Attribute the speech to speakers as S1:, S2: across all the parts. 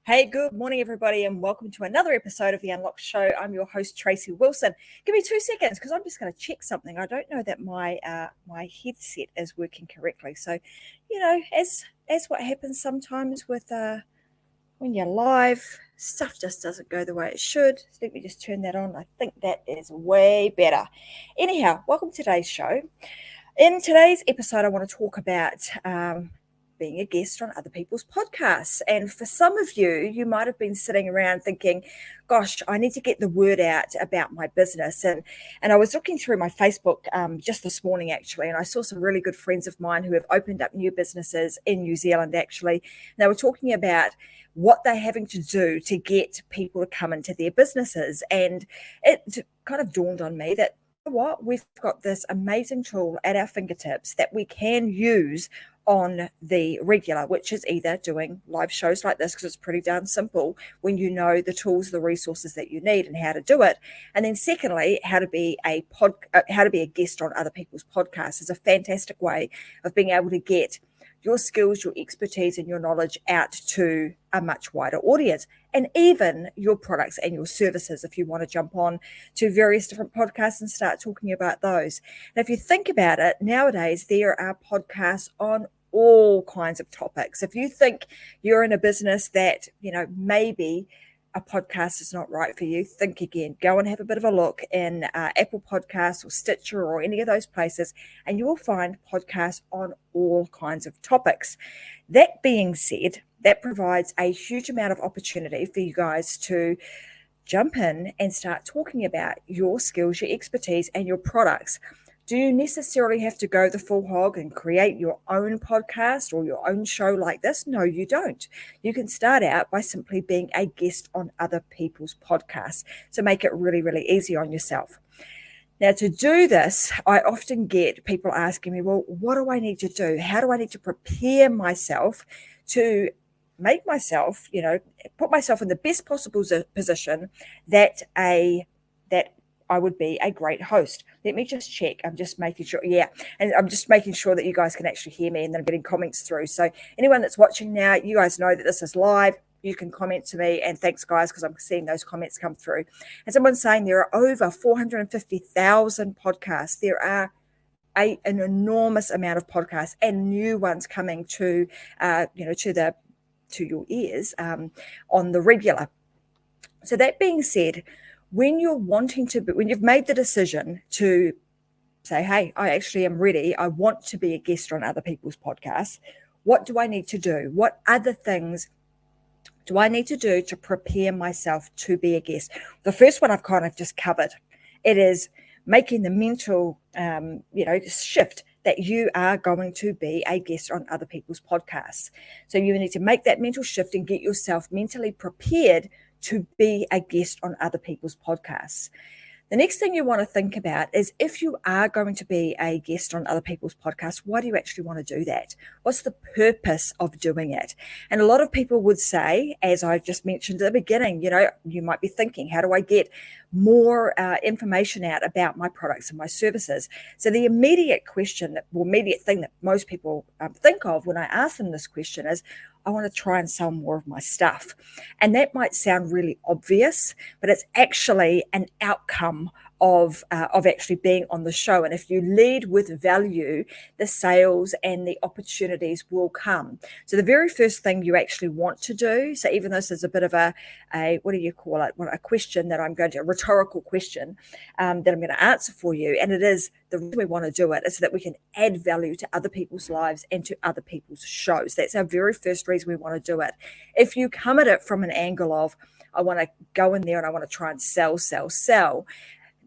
S1: Hey, good morning, everybody, and welcome to another episode of The Unlocked Show. I'm your host, Tracy Wilson. Give me 2 seconds because I'm just going to check something. I don't know that my headset is working correctly. So, as what happens sometimes with when you're live, stuff just doesn't go the way it should. So let me just turn that on. I think that is way better. Anyhow, welcome to today's show. In today's episode, I want to talk about being a guest on other people's podcasts. And for some of you, you might have been sitting around thinking, gosh, I need to get the word out about my business. And I was looking through my Facebook just this morning, actually, and I saw some really good friends of mine who have opened up new businesses in New Zealand, actually. And they were talking about what they're having to do to get people to come into their businesses. And it kind of dawned on me that, you know what, we've got this amazing tool at our fingertips that we can use on the regular, which is either doing live shows like this, because it's pretty darn simple when you know the tools, the resources that you need and how to do it. And then secondly, how to be a guest on other people's podcasts is a fantastic way of being able to get your skills, your expertise, and your knowledge out to a much wider audience, and even your products and your services if you want to jump on to various different podcasts and start talking about those. And if you think about it, nowadays there are podcasts on all kinds of topics. If you think you're in a business that, maybe a podcast is not right for you, think again. Go and have a bit of a look in Apple Podcasts or Stitcher or any of those places, and you will find podcasts on all kinds of topics. That being said, that provides a huge amount of opportunity for you guys to jump in and start talking about your skills, your expertise, and your products. Do you necessarily have to go the full hog and create your own podcast or your own show like this? No, you don't. You can start out by simply being a guest on other people's podcasts. So make it really, really easy on yourself. Now, to do this, I often get people asking me, well, what do I need to do? How do I need to prepare myself to make myself, put myself in the best possible position that I would be a great host? Let me just check. I'm just making sure. Yeah. And I'm just making sure that you guys can actually hear me, and then I'm getting comments through. So anyone that's watching now, you guys know that this is live. You can comment to me, and thanks guys, because I'm seeing those comments come through. And someone's saying there are over 450,000 podcasts. There are an enormous amount of podcasts and new ones coming to your ears on the regular. So that being said, when you've made the decision to say, hey, I actually am ready, I want to be a guest on other people's podcasts, what do I need to do? What other things do I need to do to prepare myself to be a guest? The first one I've kind of just covered. It is making the mental, shift that you are going to be a guest on other people's podcasts. So you need to make that mental shift and get yourself mentally prepared to be a guest on other people's podcasts. The next thing you want to think about is, if you are going to be a guest on other people's podcasts, why do you actually want to do that? What's the purpose of doing it? And a lot of people would say, as I just mentioned at the beginning, you might be thinking, how do I get more information out about my products and my services? So the immediate thing that most people think of when I ask them this question is, I want to try and sell more of my stuff. And that might sound really obvious, but it's actually an outcome of actually being on the show. And if you lead with value, the sales and the opportunities will come. So the very first thing you actually want to do, so even though this is a bit of a what do you call it? A question that a rhetorical question that I'm going to answer for you. And it is, the reason we want to do it is so that we can add value to other people's lives and to other people's shows. That's our very first reason we want to do it. If you come at it from an angle of, I want to go in there and I want to try and sell,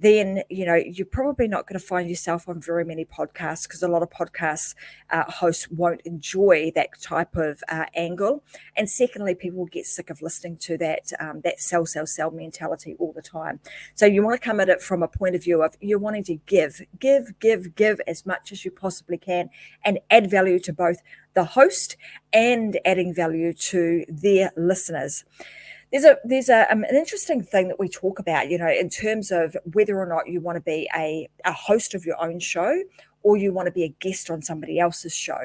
S1: then you're probably not going to find yourself on very many podcasts, because a lot of podcast hosts won't enjoy that type of angle. And secondly, people will get sick of listening to that sell mentality all the time. So you want to come at it from a point of view of, you're wanting to give as much as you possibly can, and add value to both the host and adding value to their listeners. There's an interesting thing that we talk about, in terms of whether or not you want to be a host of your own show, or you want to be a guest on somebody else's show.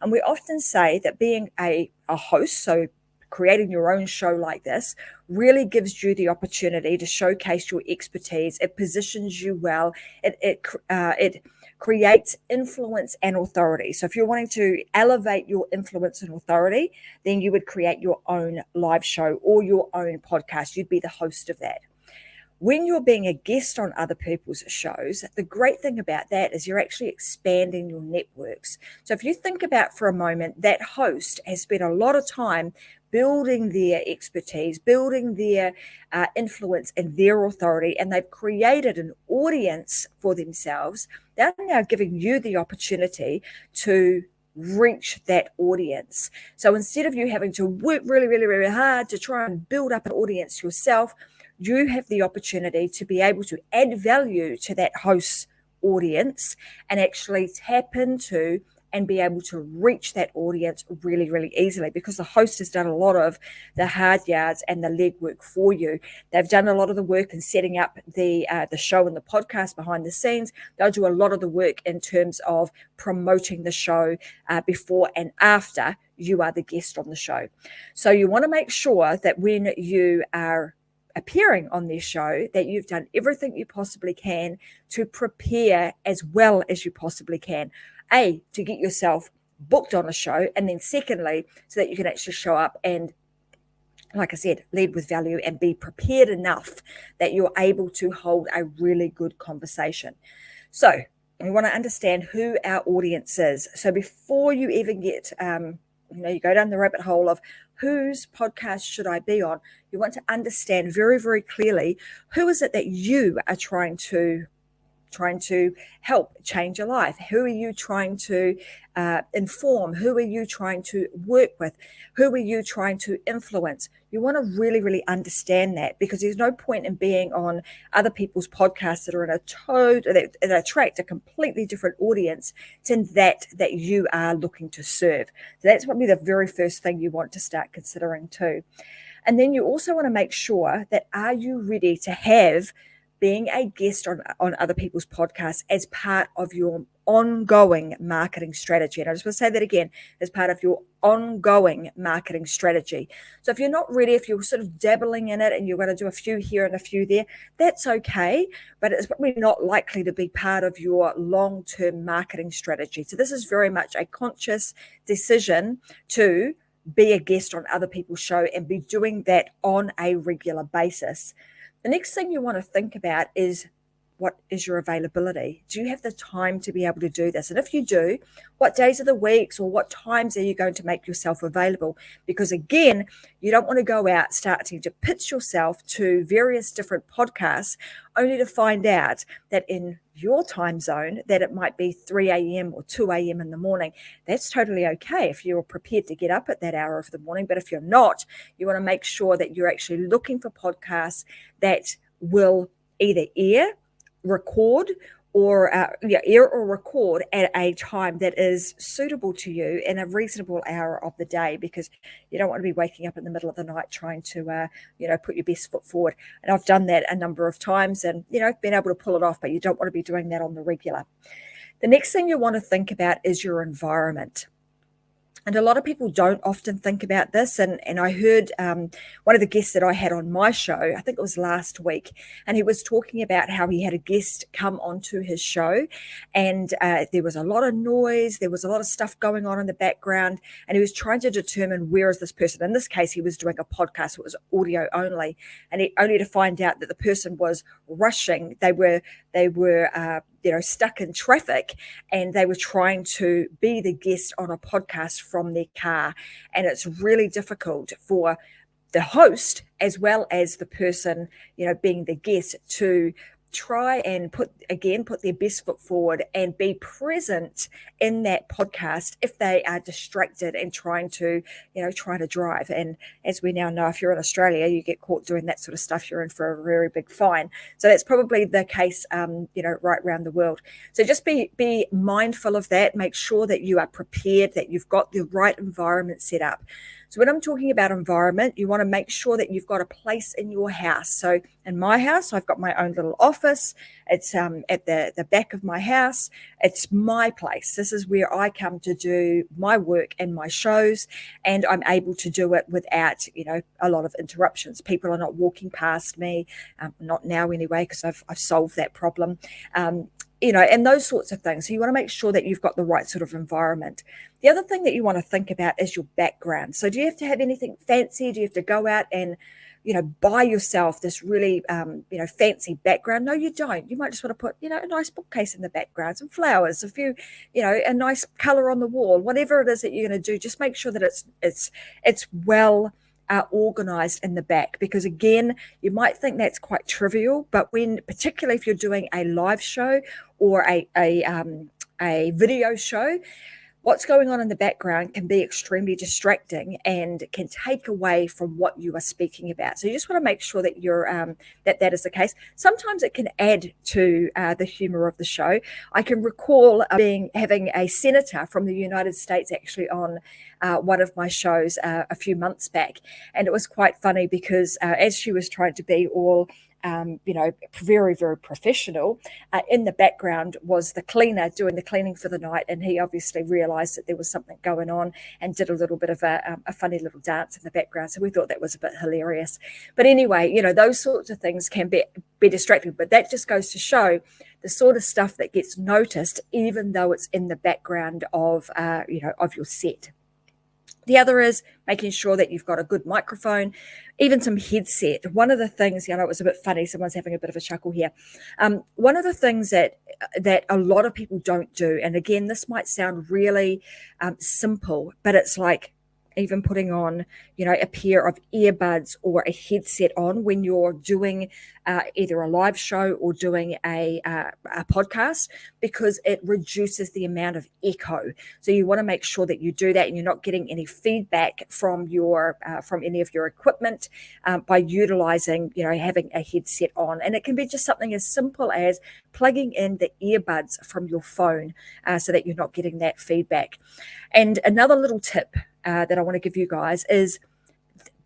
S1: And we often say that being a host, so creating your own show like this really gives you the opportunity to showcase your expertise. It positions you well. It creates influence and authority. So if you're wanting to elevate your influence and authority, then you would create your own live show or your own podcast. You'd be the host of that. When you're being a guest on other people's shows, the great thing about that is you're actually expanding your networks. So if you think about for a moment, that host has spent a lot of time building their expertise, building their influence and their authority, and they've created an audience for themselves. They're now giving you the opportunity to reach that audience. So instead of you having to work really, really, really hard to try and build up an audience yourself, you have the opportunity to be able to add value to that host's audience and actually tap into and be able to reach that audience really, really easily, because the host has done a lot of the hard yards and the legwork for you. They've done a lot of the work in setting up the show and the podcast behind the scenes. They'll do a lot of the work in terms of promoting the show before and after you are the guest on the show. So you want to make sure that when you are appearing on their show, that you've done everything you possibly can to prepare as well as you possibly can. A, to get yourself booked on a show, and then secondly, so that you can actually show up and, like I said, lead with value and be prepared enough that you're able to hold a really good conversation. So we want to understand who our audience is. So before you even get, you go down the rabbit hole of whose podcast should I be on, you want to understand very, very clearly who is it that you are trying to help change your life. Who are you trying to inform? Who are you trying to work with? Who are you trying to influence? You want to really, really understand that, because there's no point in being on other people's podcasts that are that attract a completely different audience to that you are looking to serve. So that's probably the very first thing you want to start considering too. And then you also want to make sure that, are you ready to have being a guest on other people's podcasts as part of your ongoing marketing strategy? And I just want to say that again, as part of your ongoing marketing strategy. So if you're not ready, if you're sort of dabbling in it and you're going to do a few here and a few there, that's okay, but it's probably not likely to be part of your long-term marketing strategy. So this is very much a conscious decision to be a guest on other people's show and be doing that on a regular basis. The next thing you want to think about is, what is your availability? Do you have the time to be able to do this? And if you do, what days of the weeks or what times are you going to make yourself available? Because again, you don't want to go out starting to pitch yourself to various different podcasts only to find out that in your time zone that it might be 3 a.m. or 2 a.m. in the morning. That's totally okay if you're prepared to get up at that hour of the morning. But if you're not, you want to make sure that you're actually looking for podcasts that will either record or record at a time that is suitable to you in a reasonable hour of the day, because you don't want to be waking up in the middle of the night trying to put your best foot forward. And I've done that a number of times and been able to pull it off, but you don't want to be doing that on the regular. The next thing you want to think about is your environment. And a lot of people don't often think about this. And I heard one of the guests that I had on my show, I think it was last week, and he was talking about how he had a guest come onto his show, and there was a lot of noise, there was a lot of stuff going on in the background, and he was trying to determine, where is this person? In this case, he was doing a podcast, so it was audio only, and only to find out that the person was rushing. They were stuck in traffic, and they were trying to be the guest on a podcast from their car. And it's really difficult for the host as well as the person, being the guest, to try and put their best foot forward and be present in that podcast if they are distracted and trying to drive. And as we now know, if you're in Australia, you get caught doing that sort of stuff, you're in for a very big fine. So that's probably the case, right around the world. So just be mindful of that. Make sure that you are prepared, that you've got the right environment set up. So when I'm talking about environment, you want to make sure that you've got a place in your house. So in my house, I've got my own little office. It's at the back of my house. It's my place. This is where I come to do my work and my shows, and I'm able to do it without, a lot of interruptions. People are not walking past me, not now anyway, because I've solved that problem. And those sorts of things. So you want to make sure that you've got the right sort of environment. The other thing that you want to think about is your background. So do you have to have anything fancy? Do you have to go out and, buy yourself this really, fancy background? No, you don't. You might just want to put, a nice bookcase in the background, some flowers, a few, a nice color on the wall, whatever it is that you're going to do. Just make sure that it's well organized in the back, because again, you might think that's quite trivial, but particularly if you're doing a live show or a video show, what's going on in the background can be extremely distracting and can take away from what you are speaking about. So you just want to make sure that you're that is the case. Sometimes it can add to the humor of the show. I can recall having a senator from the United States actually on one of my shows a few months back, and it was quite funny because as she was trying to be all very, very professional. In the background was the cleaner doing the cleaning for the night, and he obviously realised that there was something going on and did a little bit of a funny little dance in the background. So we thought that was a bit hilarious. But anyway, those sorts of things can be distracting, but that just goes to show the sort of stuff that gets noticed, even though it's in the background of your set. The other is making sure that you've got a good microphone, even some headset. One of the things, it was a bit funny. Someone's having a bit of a chuckle here. One of the things that a lot of people don't do, and again, this might sound really simple, but it's like even putting on, a pair of earbuds or a headset on when you're doing either a live show or doing a podcast, because it reduces the amount of echo. So you want to make sure that you do that and you're not getting any feedback from from any of your equipment by utilizing, having a headset on. And it can be just something as simple as plugging in the earbuds from your phone so that you're not getting that feedback. And another little tip that I want to give you guys is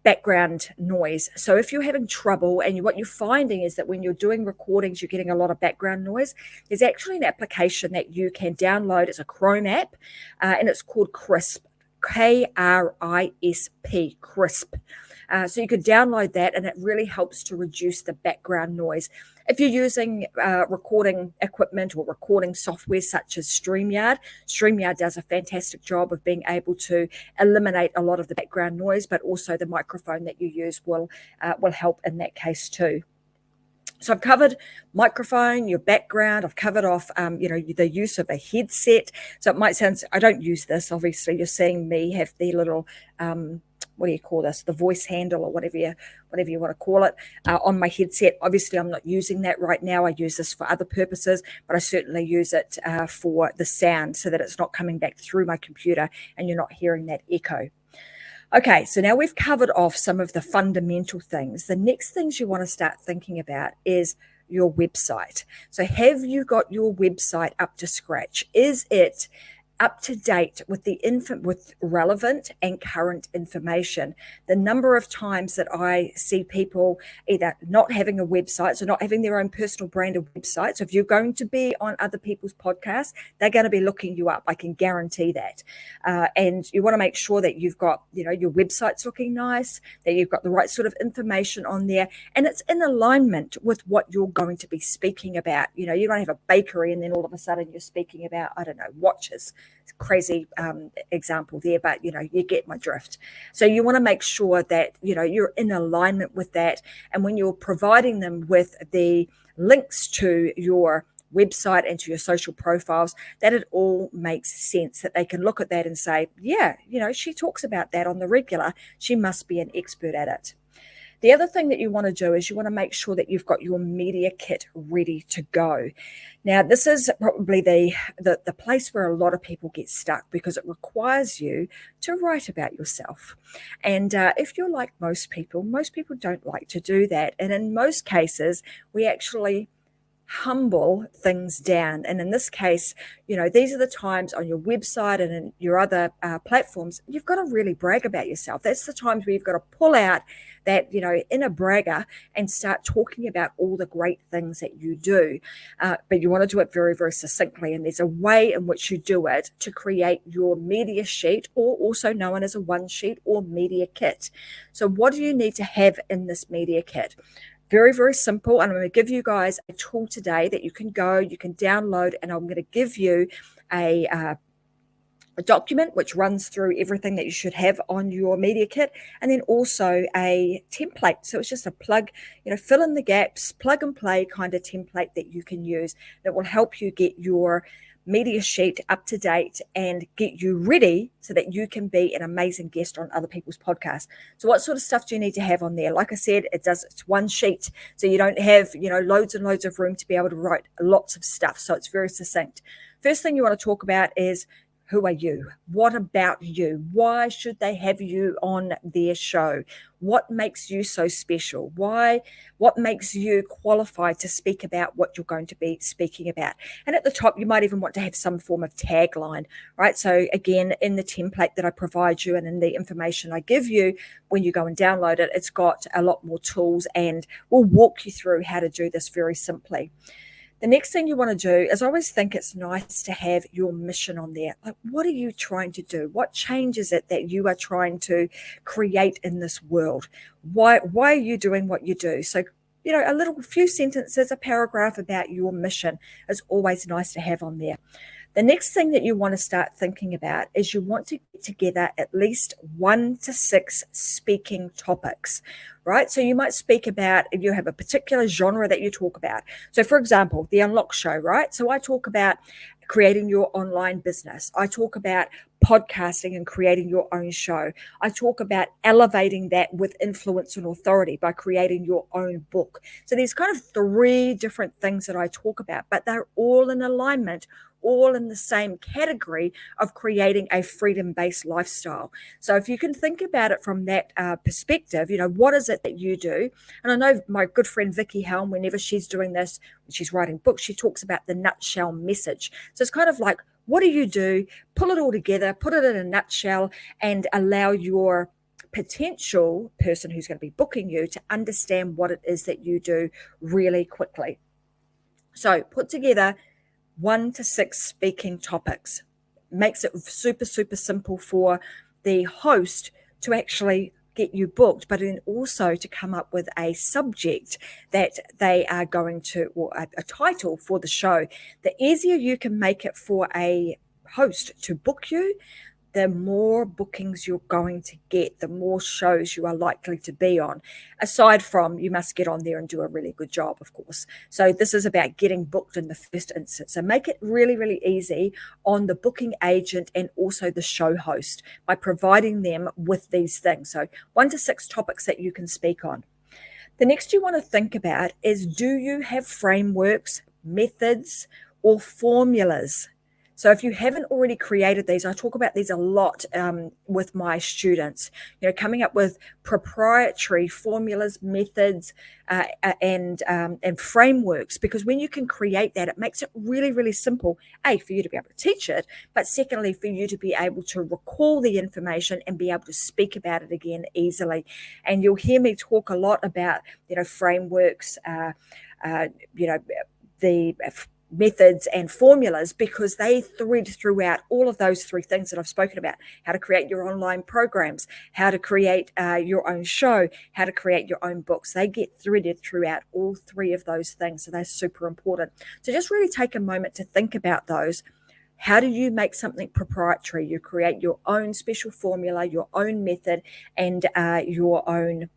S1: background noise. So if you're having trouble and what you're finding is that when you're doing recordings, you're getting a lot of background noise, there's actually an application that you can download. It's a Chrome app and it's called Crisp, KRISP, Crisp. So you could download that and it really helps to reduce the background noise. If you're using recording equipment or recording software such as StreamYard does a fantastic job of being able to eliminate a lot of the background noise, but also the microphone that you use will help in that case too. So I've covered microphone, your background. I've covered off, the use of a headset. So it might sound, I don't use this. Obviously, you're seeing me have the little, what do you call this? The voice handle or whatever you want to call it on my headset. Obviously, I'm not using that right now. I use this for other purposes, but I certainly use it for the sound so that it's not coming back through my computer and you're not hearing that echo. Okay, so now we've covered off some of the fundamental things. The next things you want to start thinking about is your website. So have you got your website up to scratch? Is it up to date with with relevant and current information? The number of times that I see people either not having a website, so not having their own personal branded website. So if you're going to be on other people's podcasts, they're going to be looking you up. I can guarantee that. And you want to make sure that you've got, your website's looking nice, that you've got the right sort of information on there, and it's in alignment with what you're going to be speaking about. You don't have a bakery and then all of a sudden you're speaking about, I don't know, watches. It's a crazy example there, but you get my drift. So you want to make sure that you're in alignment with that, and when you're providing them with the links to your website and to your social profiles, that it all makes sense, that they can look at that and say, yeah, she talks about that on the regular, she must be an expert at it. The other thing that you want to do is you want to make sure that you've got your media kit ready to go. Now, this is probably the place where a lot of people get stuck, because it requires you to write about yourself. And if you're like most people don't like to do that. And in most cases, we actually humble things down. And in this case, these are the times on your website and in your other platforms, you've got to really brag about yourself. That's the times where you've got to pull out that, inner bragger and start talking about all the great things that you do. But you want to do it very, very succinctly. And there's a way in which you do it to create your media sheet, or also known as a one sheet or media kit. So what do you need to have in this media kit? Very, very simple. And I'm going to give you guys a tool today that you can download, and I'm going to give you a document which runs through everything that you should have on your media kit, and then also a template. So it's just a plug, fill in the gaps, plug and play kind of template that you can use that will help you get your media sheet up to date and get you ready so that you can be an amazing guest on other people's podcasts. So what sort of stuff do you need to have on there? Like I said, it's one sheet, so you don't have loads and loads of room to be able to write lots of stuff. So it's very succinct. First thing you want to talk about is, who are you? What about you? Why should they have you on their show? What makes you so special? What makes you qualified to speak about what you're going to be speaking about? And at the top, you might even want to have some form of tagline, right? So again, in the template that I provide you and in the information I give you, when you go and download it, it's got a lot more tools, and we'll walk you through how to do this very simply. The next thing you want to do is, I always think it's nice to have your mission on there. Like, what are you trying to do? What change is it that you are trying to create in this world? Why are you doing what you do? So, a few sentences, a paragraph about your mission is always nice to have on there. The next thing that you want to start thinking about is you want to get together at least 1 to 6 speaking topics, right? So you might speak about, if you have a particular genre that you talk about. So for example, the Unlock Show, right? So I talk about creating your online business. I talk about podcasting and creating your own show. I talk about elevating that with influence and authority by creating your own book. So there's kind of 3 different things that I talk about, but they're all in alignment, all in the same category of creating a freedom-based lifestyle. So if you can think about it from that perspective, what is it that you do? And I know my good friend Vicky Helm, whenever she's doing this, when she's writing books, she talks about the nutshell message. So it's kind of like, what do you do? Pull it all together, put it in a nutshell, and allow your potential person who's going to be booking you to understand what it is that you do really quickly. So put together 1 to 6 speaking topics. Makes it super, super simple for the host to actually get you booked, but then also to come up with a subject that they are going to, or a title for the show. The easier you can make it for a host to book you, the more bookings you're going to get, the more shows you are likely to be on. Aside from, you must get on there and do a really good job, of course. So this is about getting booked in the first instance. So make it really, really easy on the booking agent and also the show host by providing them with these things. So 1 to 6 topics that you can speak on. The next you want to think about is, do you have frameworks, methods, or formulas? So if you haven't already created these, I talk about these a lot with my students, coming up with proprietary formulas, methods, and frameworks, because when you can create that, it makes it really, really simple, A, for you to be able to teach it, but secondly, for you to be able to recall the information and be able to speak about it again easily. And you'll hear me talk a lot about, frameworks, the methods and formulas, because they thread throughout all of those 3 things that I've spoken about: how to create your online programs, how to create your own show, how to create your own books. They get threaded throughout all 3 of those things. So they're super important. So just really take a moment to think about those. How do you make something proprietary? You create your own special formula, your own method, and your own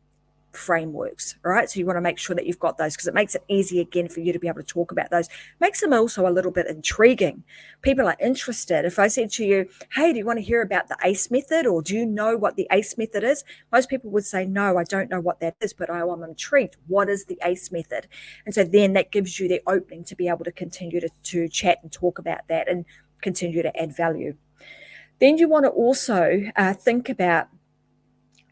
S1: frameworks, right? So you want to make sure that you've got those, because it makes it easy again for you to be able to talk about those. Makes them also a little bit intriguing. People are interested. If I said to you, hey, do you want to hear about the ACE method, or do you know what the ACE method is? Most people would say, no, I don't know what that is, but I'm intrigued. What is the ACE method? And so then that gives you the opening to be able to continue to chat and talk about that and continue to add value. Then you want to also think about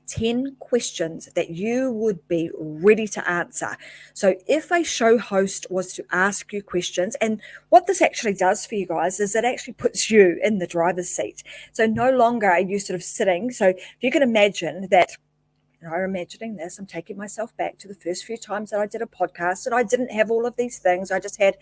S1: 10 questions that you would be ready to answer. So if a show host was to ask you questions, and what this actually does for you guys is it actually puts you in the driver's seat. So no longer are you sort of sitting. So if you can imagine that, I'm imagining this, I'm taking myself back to the first few times that I did a podcast, and I didn't have all of these things. I just had,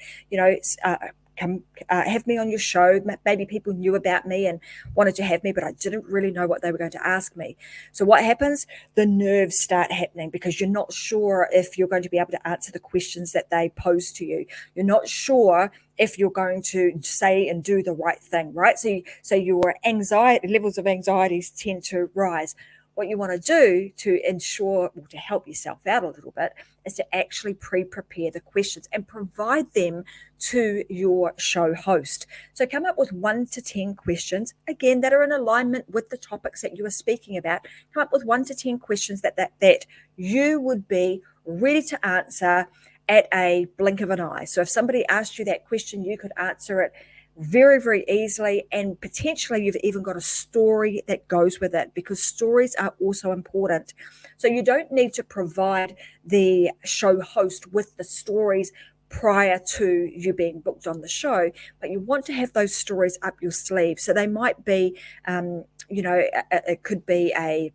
S1: come have me on your show. Maybe people knew about me and wanted to have me, but I didn't really know what they were going to ask me. So what happens? The nerves start happening because you're not sure if you're going to be able to answer the questions that they pose to you. You're not sure if you're going to say and do the right thing, right? So your anxiety levels of anxieties tend to rise. What you want to do to ensure, or to help yourself out a little bit, is to actually pre-prepare the questions and provide them to your show host. So come up with 1 to 10 questions, again, that are in alignment with the topics that you are speaking about. Come up with 1 to 10 questions that you would be ready to answer at a blink of an eye. So if somebody asked you that question, you could answer it very, very easily, and potentially you've even got a story that goes with it, because stories are also important. So you don't need to provide the show host with the stories prior to you being booked on the show, but you want to have those stories up your sleeve. So they might be, it could be a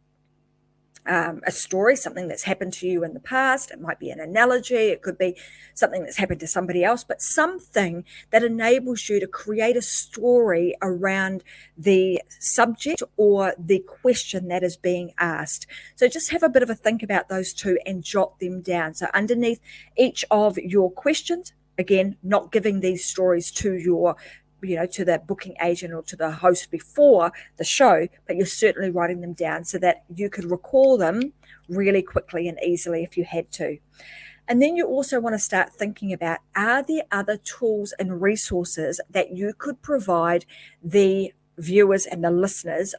S1: story, something that's happened to you in the past. It might be an analogy. It could be something that's happened to somebody else, but something that enables you to create a story around the subject or the question that is being asked. So just have a bit of a think about those two and jot them down. So underneath each of your questions, again, not giving these stories to to the booking agent or to the host before the show, but you're certainly writing them down so that you could recall them really quickly and easily if you had to. And then you also want to start thinking about, are there other tools and resources that you could provide the viewers and the listeners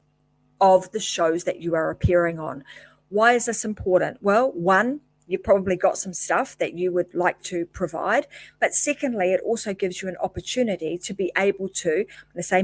S1: of the shows that you are appearing on? Why is this important? Well, one, you've probably got some stuff that you would like to provide. But secondly, it also gives you an opportunity to be able to,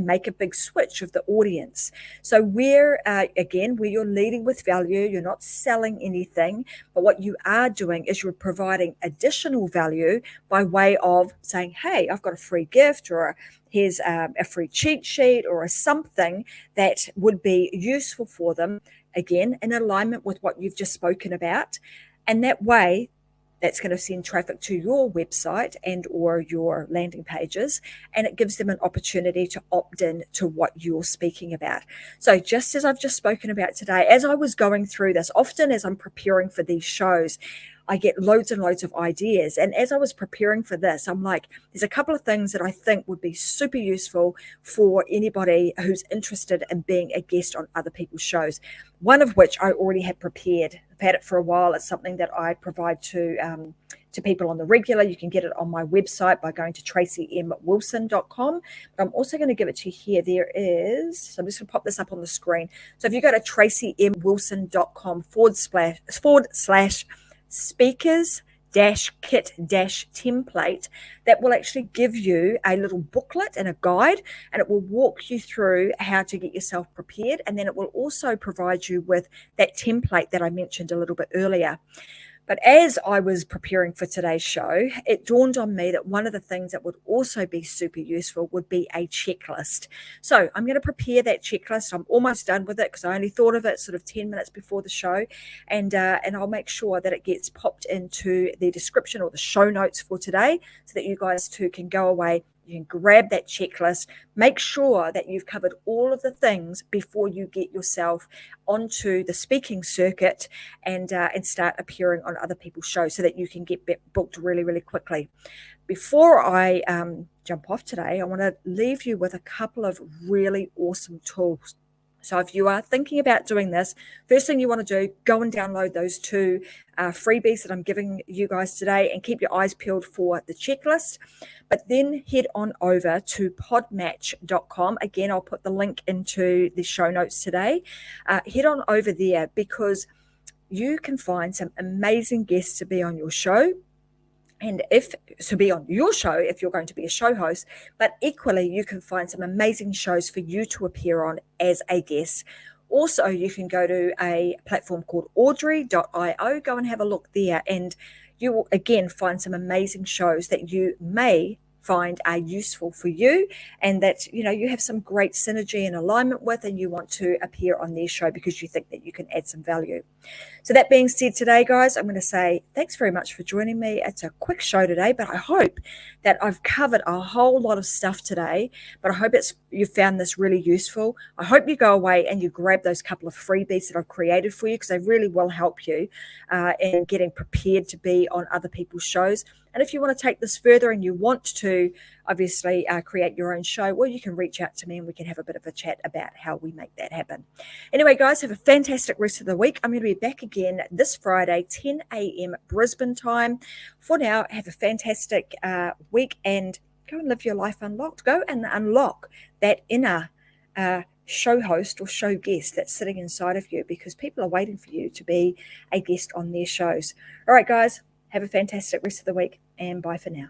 S1: make a big switch of the audience. So where you're leading with value, you're not selling anything, but what you are doing is you're providing additional value by way of saying, hey, I've got a free gift, or here's a free cheat sheet, or something that would be useful for them, again, in alignment with what you've just spoken about. And that way, that's going to send traffic to your website and or your landing pages, and it gives them an opportunity to opt in to what you're speaking about. So just as I've just spoken about today, as I was going through this, often as I'm preparing for these shows, I get loads and loads of ideas. And as I was preparing for this, I'm like, there's a couple of things that I think would be super useful for anybody who's interested in being a guest on other people's shows. One of which I already had prepared. I've had it for a while. It's something that I provide to people on the regular. You can get it on my website by going to tracymwilson.com. But I'm also going to give it to you here. There is, so I'm just going to pop this up on the screen. So if you go to tracymwilson.com // speakers kit template, that will actually give you a little booklet and a guide, and it will walk you through how to get yourself prepared. And then it will also provide you with that template that I mentioned a little bit earlier. But as I was preparing for today's show, it dawned on me that one of the things that would also be super useful would be a checklist. So I'm going to prepare that checklist. I'm almost done with it because I only thought of it sort of 10 minutes before the show. And I'll make sure that it gets popped into the description or the show notes for today so that you guys too can go away. You can grab that checklist, make sure that you've covered all of the things before you get yourself onto the speaking circuit and start appearing on other people's shows so that you can get booked really, really quickly. Before I jump off today, I want to leave you with a couple of really awesome tools. So if you are thinking about doing this, first thing you want to do, go and download those two freebies that I'm giving you guys today and keep your eyes peeled for the checklist. But then head on over to podmatch.com. Again, I'll put the link into the show notes today. Head on over there because you can find some amazing guests to be on your show. And be on your show if you're going to be a show host, but equally you can find some amazing shows for you to appear on as a guest. Also, you can go to a platform called audrey.io. Go and have a look there, and you will again find some amazing shows that you may find are useful for you, and that you have some great synergy and alignment with, and you want to appear on their show because you think that you can add some value. So that being said, today, guys, I'm going to say thanks very much for joining me. It's a quick show today, but I hope that I've covered a whole lot of stuff today. But I hope you found this really useful. I hope you go away and you grab those couple of freebies that I've created for you, because they really will help you in getting prepared to be on other people's shows. And if you want to take this further and you want to obviously create your own show, well, you can reach out to me and we can have a bit of a chat about how we make that happen. Anyway, guys, have a fantastic rest of the week. I'm going to be back again this Friday, 10 a.m. Brisbane time. For now, have a fantastic week and go and live your life unlocked. Go and unlock that inner show host or show guest that's sitting inside of you, because people are waiting for you to be a guest on their shows. All right, guys, have a fantastic rest of the week and bye for now.